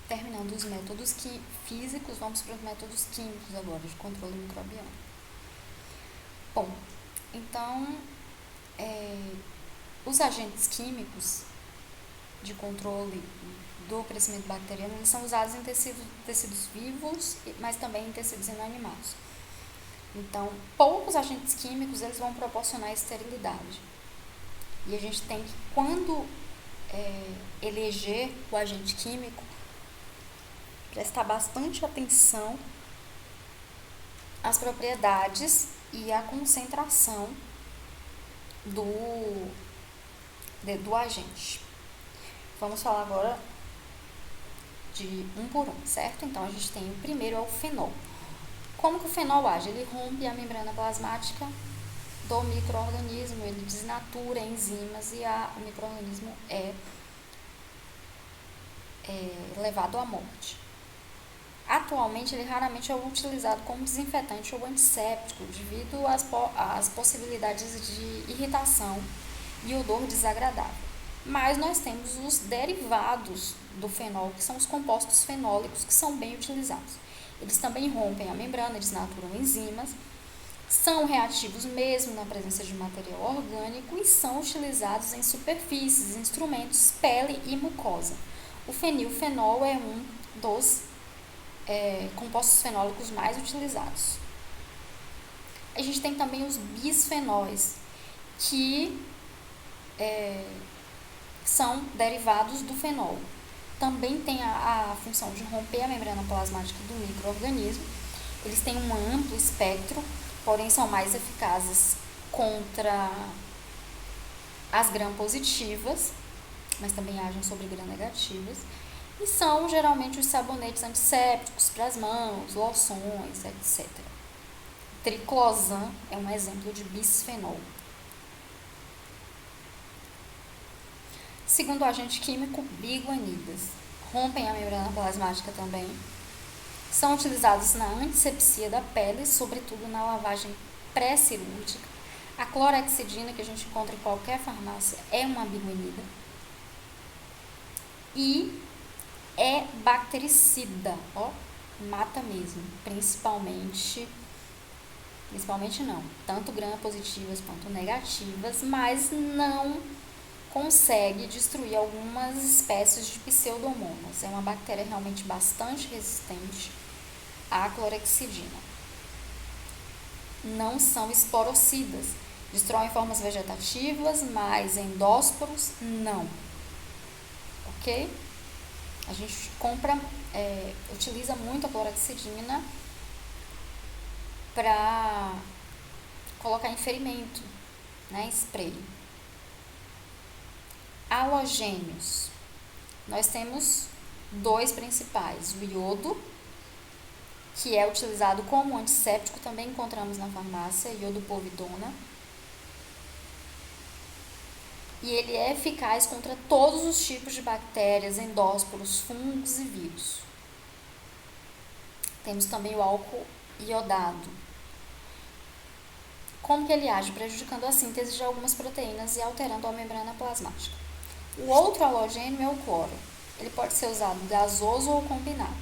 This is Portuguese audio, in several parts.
terminando os métodos físicos, vamos para os métodos químicos agora, de controle microbiano. Bom, então, os agentes químicos de controle do crescimento bacteriano, eles são usados em tecidos vivos, mas também em tecidos inanimados. Então, poucos agentes químicos, eles vão proporcionar esterilidade. E a gente tem que, quando eleger o agente químico, prestar bastante atenção às propriedades e à concentração do agente. Vamos falar agora de um por um, certo? Então, a gente tem o primeiro, é o fenol. Como que o fenol age? Ele rompe a membrana plasmática do micro-organismo, ele desnatura enzimas e o micro-organismo é levado à morte. Atualmente, ele raramente é utilizado como desinfetante ou antisséptico, devido às possibilidades de irritação e odor desagradável. Mas nós temos os derivados do fenol, que são os compostos fenólicos, que são bem utilizados. Eles também rompem a membrana, desnaturam enzimas, são reativos mesmo na presença de material orgânico e são utilizados em superfícies, instrumentos, pele e mucosa. O fenilfenol é um dos compostos fenólicos mais utilizados. A gente tem também os bisfenóis, que são derivados do fenol. Também tem a função de romper a membrana plasmática do micro-organismo. Eles têm um amplo espectro, porém são mais eficazes contra as gram-positivas, mas também agem sobre gram-negativas. E são geralmente os sabonetes antissépticos para as mãos, loções, etc. Triclosan é um exemplo de bisfenol. Segundo agente químico, biguanidas. Rompem a membrana plasmática também. São utilizados na antisepsia da pele, sobretudo na lavagem pré-cirúrgica. A clorexidina, que a gente encontra em qualquer farmácia, é uma biguanida. E é bactericida, mata mesmo, principalmente não, tanto gram-positivas quanto negativas, mas não consegue destruir algumas espécies de pseudomonas. É uma bactéria realmente bastante resistente à clorexidina. Não são esporocidas, destroem formas vegetativas, mas endósporos não. Ok? A gente utiliza muito a clorexidina para colocar em ferimento, spray. Halogênios. Nós temos dois principais, o iodo, que é utilizado como antisséptico, também encontramos na farmácia, iodopovidona. E ele é eficaz contra todos os tipos de bactérias, endósporos, fungos e vírus. Temos também o álcool iodado. Como que ele age? Prejudicando a síntese de algumas proteínas e alterando a membrana plasmática. O outro halogênio é o cloro. Ele pode ser usado gasoso ou combinado.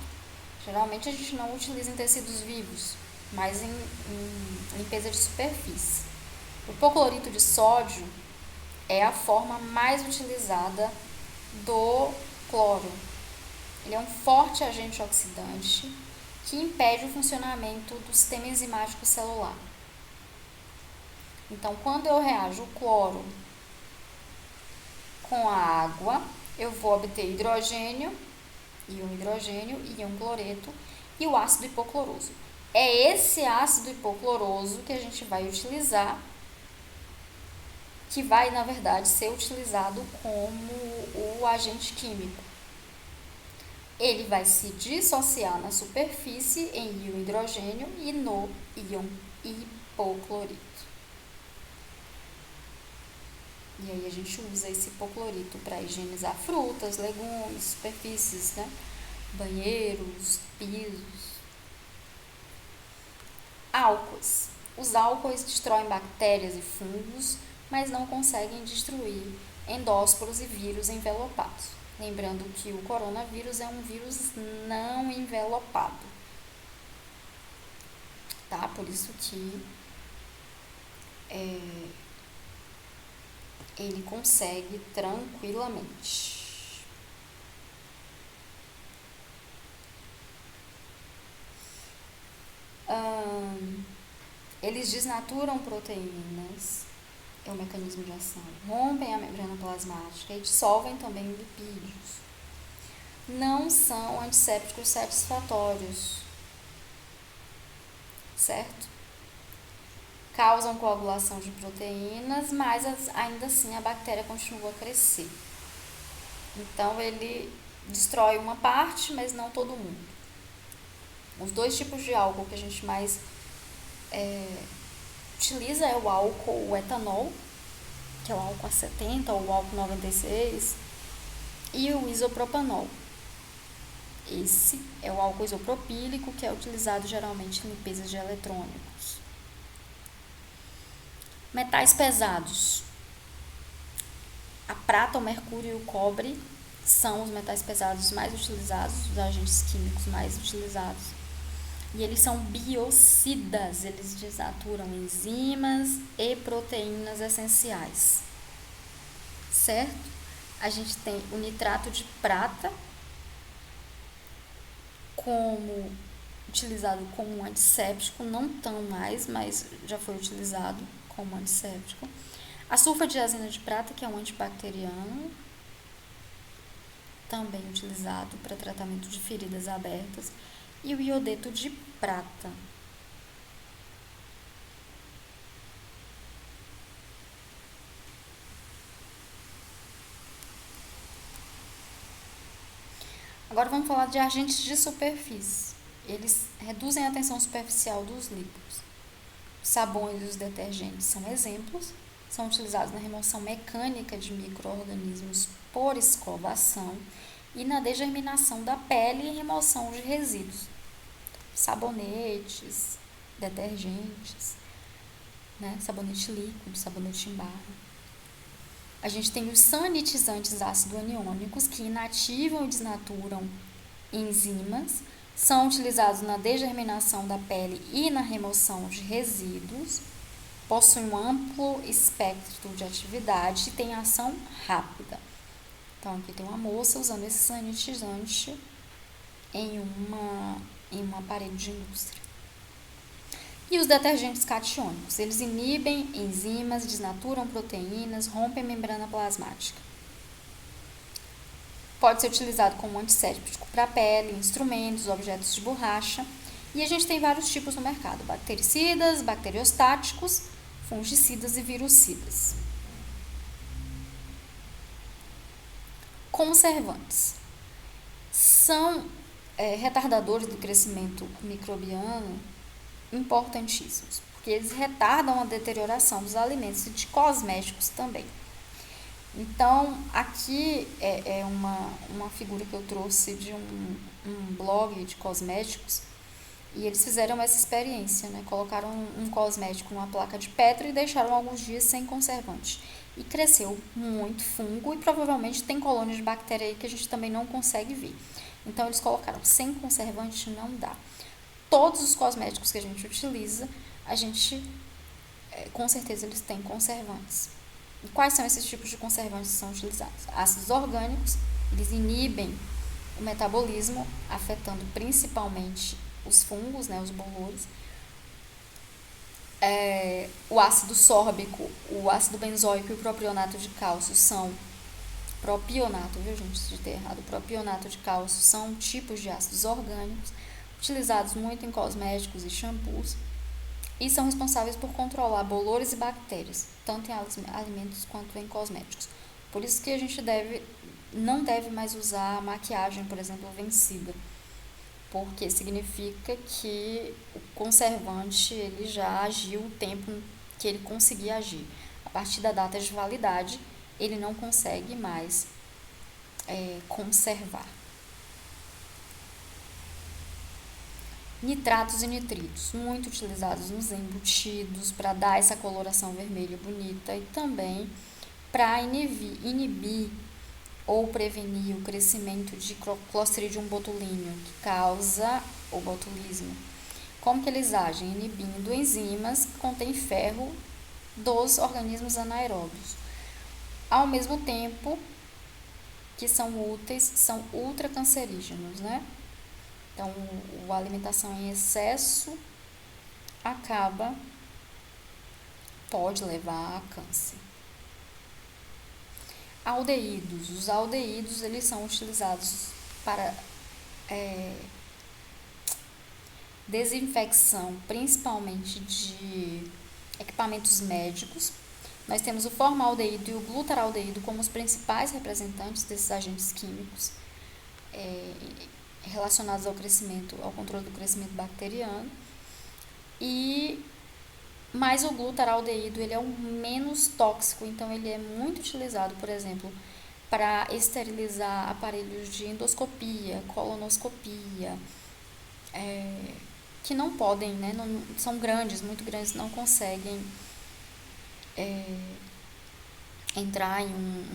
Geralmente a gente não utiliza em tecidos vivos, mas em limpeza de superfície. O hipoclorito de sódio é a forma mais utilizada do cloro. Ele é um forte agente oxidante que impede o funcionamento do sistema enzimático celular. Então, quando eu reajo o cloro com a água, eu vou obter hidrogênio, íon cloreto e o ácido hipocloroso. É esse ácido hipocloroso que a gente vai utilizar, que vai, na verdade, ser utilizado como o agente químico. Ele vai se dissociar na superfície em íon hidrogênio e no íon hipoclorito. E aí a gente usa esse hipoclorito para higienizar frutas, legumes, superfícies, banheiros, pisos. Álcoois. Os álcoois destroem bactérias e fungos, mas não conseguem destruir endósporos e vírus envelopados. Lembrando que o coronavírus é um vírus não envelopado, tá? Por isso que ele consegue tranquilamente. Eles desnaturam proteínas, é o mecanismo de ação, rompem a membrana plasmática e dissolvem também lipídios. Não são antissépticos satisfatórios, certo? Causam coagulação de proteínas, mas ainda assim a bactéria continua a crescer. Então ele destrói uma parte, mas não todo mundo. Os dois tipos de álcool que a gente mais utiliza é o álcool, o etanol, que é o álcool A70 ou o álcool 96, e o isopropanol. Esse é o álcool isopropílico, que é utilizado geralmente em limpezas de eletrônicos. Metais pesados. A prata, o mercúrio e o cobre são os metais pesados mais utilizados, os agentes químicos mais utilizados. E eles são biocidas, eles desnaturam enzimas e proteínas essenciais, certo? A gente tem o nitrato de prata como utilizado como antisséptico, não tão mais, mas já foi utilizado como antisséptico. A sulfadiazina de prata, que é um antibacteriano, também utilizado para tratamento de feridas abertas. E o iodeto de prata. Agora vamos falar de agentes de superfície. Eles reduzem a tensão superficial dos líquidos. Os sabões e os detergentes são exemplos. São utilizados na remoção mecânica de micro-organismos por escovação e na degerminação da pele e remoção de resíduos. Sabonetes, detergentes, né? Sabonete líquido, sabonete em barra. A gente tem os sanitizantes ácido-aniônicos, que inativam e desnaturam enzimas, são utilizados na degerminação da pele e na remoção de resíduos, possuem um amplo espectro de atividade e têm ação rápida. Então, aqui tem uma moça usando esse sanitizante em um aparelho de indústria. E os detergentes catiônicos, eles inibem enzimas, desnaturam proteínas, rompem a membrana plasmática. Pode ser utilizado como antisséptico para pele, instrumentos, objetos de borracha. E a gente tem vários tipos no mercado: bactericidas, bacteriostáticos, fungicidas e virucidas. Conservantes são retardadores do crescimento microbiano importantíssimos, porque eles retardam a deterioração dos alimentos e de cosméticos também. Então, aqui é uma figura que eu trouxe de um blog de cosméticos, e eles fizeram essa experiência, né? Colocaram um cosmético numa placa de Petri e deixaram alguns dias sem conservante. E cresceu muito fungo e provavelmente tem colônias de bactéria aí que a gente também não consegue ver. Então, eles colocaram sem conservante, não dá. Todos os cosméticos que a gente utiliza, com certeza eles têm conservantes. E quais são esses tipos de conservantes que são utilizados? Ácidos orgânicos, eles inibem o metabolismo, afetando principalmente os fungos, né, os bolores. O ácido sórbico, o ácido benzoico e o propionato de cálcio são propionato, viu gente, de ter errado, propionato de cálcio são tipos de ácidos orgânicos utilizados muito em cosméticos e shampoos e são responsáveis por controlar bolores e bactérias, tanto em alimentos quanto em cosméticos. Por isso que a gente não deve mais usar maquiagem, por exemplo, vencida, porque significa que o conservante ele já agiu o tempo que ele conseguia agir. A partir da data de validade, ele não consegue mais conservar. Nitratos e nitritos, muito utilizados nos embutidos para dar essa coloração vermelha bonita e também para inibir ou prevenir o crescimento de Clostridium botulinum, que causa o botulismo. Como que eles agem? Inibindo enzimas que contêm ferro dos organismos anaeróbios. Ao mesmo tempo que são úteis, são ultracancerígenos, né? Então, a alimentação em excesso pode levar a câncer. Aldeídos. Os aldeídos, eles são utilizados para desinfecção, principalmente de equipamentos médicos. Nós temos o formaldeído e o glutaraldeído como os principais representantes desses agentes químicos relacionados ao controle do crescimento bacteriano. Mas o glutaraldeído, ele é o menos tóxico, então ele é muito utilizado, por exemplo, para esterilizar aparelhos de endoscopia, colonoscopia, que não podem, né, são grandes, muito grandes, não conseguem entrar em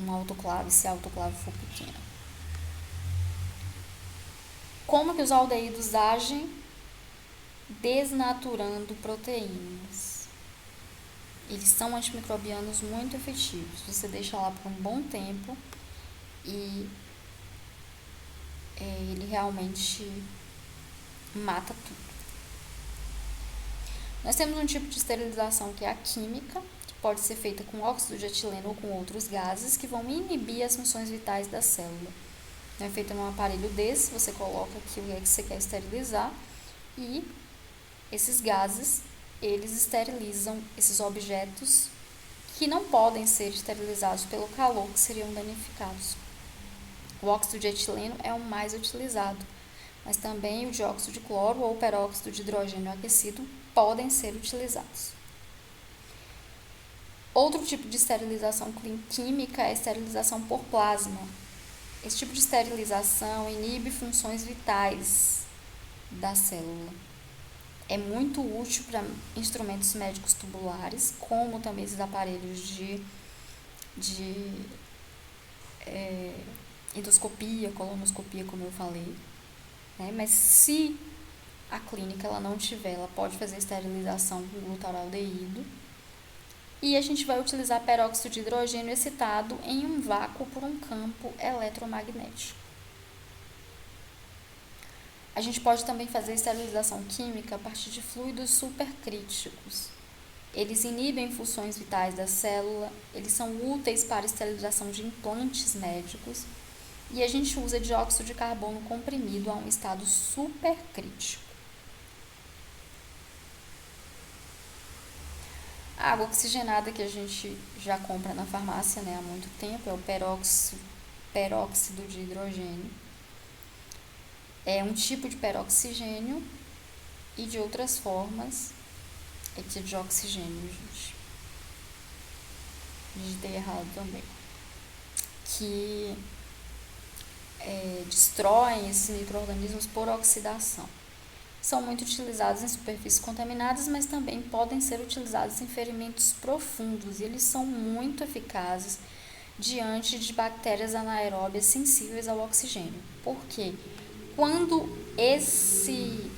um autoclave se a autoclave for pequena. Como que os aldeídos agem? Desnaturando proteínas. Eles são antimicrobianos muito efetivos. Você deixa lá por um bom tempo e ele realmente mata tudo. Nós temos um tipo de esterilização que é a química, que pode ser feita com óxido de etileno ou com outros gases que vão inibir as funções vitais da célula. É feita num aparelho desse, você coloca aqui o que você quer esterilizar e esses gases, eles esterilizam esses objetos que não podem ser esterilizados pelo calor, que seriam danificados. O óxido de etileno é o mais utilizado, mas também o dióxido de cloro ou o peróxido de hidrogênio aquecido podem ser utilizados. Outro tipo de esterilização química é a esterilização por plasma. Esse tipo de esterilização inibe funções vitais da célula. É muito útil para instrumentos médicos tubulares, como também esses aparelhos de endoscopia, colonoscopia, como eu falei. Né? Mas se a clínica ela não tiver, ela pode fazer esterilização com glutaraldeído. E a gente vai utilizar peróxido de hidrogênio excitado em um vácuo por um campo eletromagnético. A gente pode também fazer esterilização química a partir de fluidos supercríticos. Eles inibem funções vitais da célula, eles são úteis para esterilização de implantes médicos e a gente usa dióxido de carbono comprimido a um estado supercrítico. A água oxigenada que a gente já compra na farmácia, né, há muito tempo é o peróxido de hidrogênio. É um tipo de peroxigênio e de outras formas é de oxigênio, gente. Digitei errado também. Que destroem esses micro-organismos por oxidação. São muito utilizados em superfícies contaminadas, mas também podem ser utilizados em ferimentos profundos e eles são muito eficazes diante de bactérias anaeróbias sensíveis ao oxigênio. Por quê? Quando esse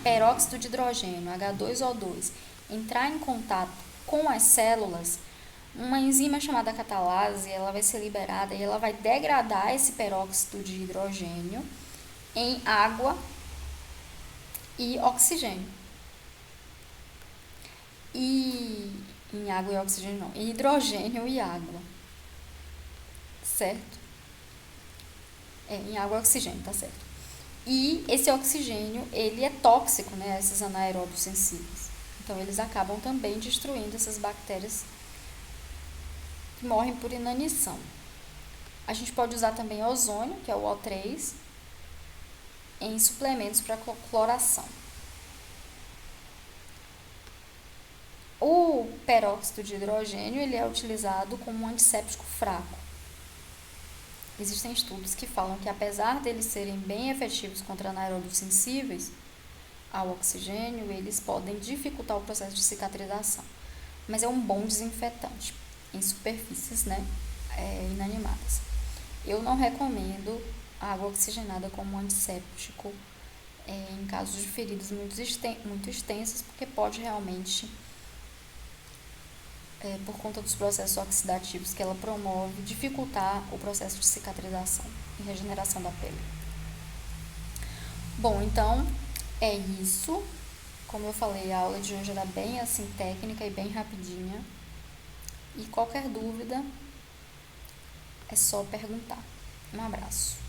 peróxido de hidrogênio, H2O2, entrar em contato com as células, uma enzima chamada catalase, ela vai ser liberada e ela vai degradar esse peróxido de hidrogênio em água e oxigênio. Em água e oxigênio não, em hidrogênio e água. Certo? Em água e oxigênio, tá certo. E esse oxigênio, ele é tóxico, né, a esses anaeróbios sensíveis. Então, eles acabam também destruindo essas bactérias que morrem por inanição. A gente pode usar também ozônio, que é o O3, em suplementos para cloração. O peróxido de hidrogênio, ele é utilizado como um antisséptico fraco. Existem estudos que falam que, apesar deles serem bem efetivos contra anaeróbios sensíveis ao oxigênio, eles podem dificultar o processo de cicatrização. Mas é um bom desinfetante em superfícies, né, inanimadas. Eu não recomendo a água oxigenada como antisséptico em casos de feridas muito extensas, porque pode realmente, por conta dos processos oxidativos que ela promove, dificultar o processo de cicatrização e regeneração da pele. Bom, então é isso. Como eu falei, a aula de hoje era bem assim técnica e bem rapidinha. E qualquer dúvida é só perguntar. Um abraço.